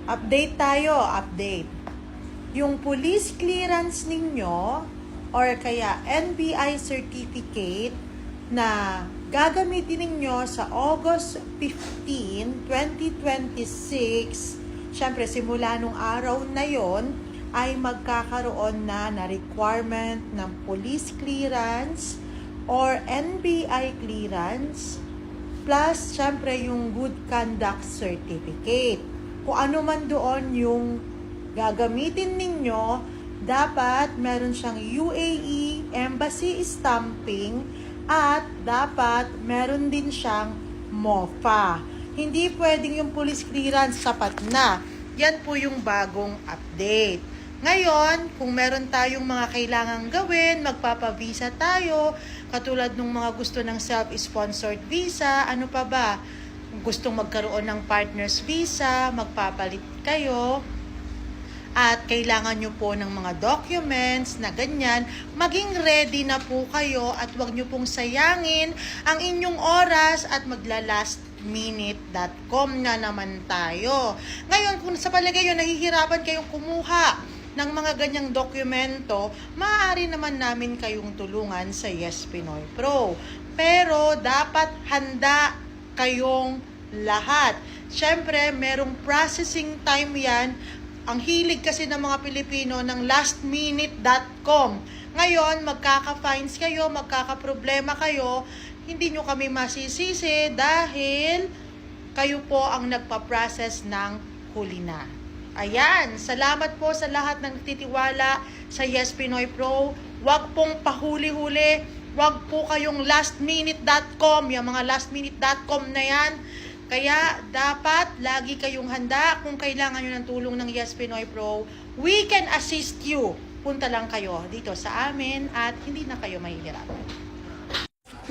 Update tayo, update. Yung police clearance ninyo or kaya NBI certificate na gagamitin ninyo sa August 15, 2026, syempre simula nung araw na yon ay magkakaroon na requirement ng police clearance or NBI clearance plus syempre yung good conduct certificate. Kung ano man doon yung gagamitin ninyo, dapat meron siyang UAE Embassy stamping at dapat meron din siyang MOFA. Hindi pwedeng yung police clearance sapat na. Yan po yung bagong update. Ngayon, kung meron tayong mga kailangang gawin, magpapavisa tayo, katulad ng mga gusto ng self-sponsored visa, ano pa ba? Gustong magkaroon ng partner's visa, magpapalit kayo, at kailangan nyo po ng mga documents na ganyan, maging ready na po kayo at huwag nyo pong sayangin ang inyong oras at maglalastminute.com na naman tayo. Ngayon, kung sa palagay nyo nahihirapan kayong kumuha ng mga ganyang dokumento, maaari naman namin kayong tulungan sa Yes Pinoy Pro. Pero dapat handa kayong lahat. Siyempre, merong processing time yan. Ang hilig kasi ng mga Pilipino ng lastminute.com. Ngayon, magkaka-fines kayo, magkaka-problema kayo, hindi nyo kami masisisi dahil kayo po ang nagpa-process ng huli na. Ayan, salamat po sa lahat ng nagtitiwala sa Yes Pinoy Pro. Huwag pong pahuli-huli, huwag po kayong lastminute.com, yung mga lastminute.com na yan. Kaya dapat lagi kayong handa kung kailangan nyo ng tulong ng Yes Pinoy Pro. We can assist you. Punta lang kayo dito sa amin at hindi na kayo mahihirapan.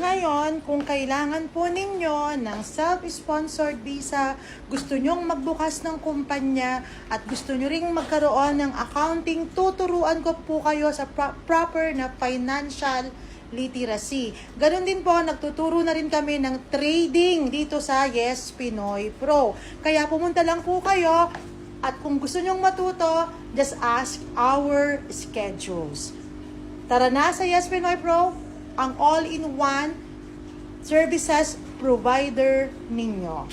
Ngayon, kung kailangan po ninyo ng self-sponsored visa, gusto nyong magbukas ng kumpanya at gusto nyo ring magkaroon ng accounting, tuturuan ko po kayo sa proper na financial literacy. Ganon din po, nagtuturo na rin kami ng trading dito sa Yes Pinoy Pro. Kaya pumunta lang po kayo at kung gusto nyong matuto, just ask our schedules. Tara na sa Yes Pinoy Pro, ang all-in-one services provider ninyo.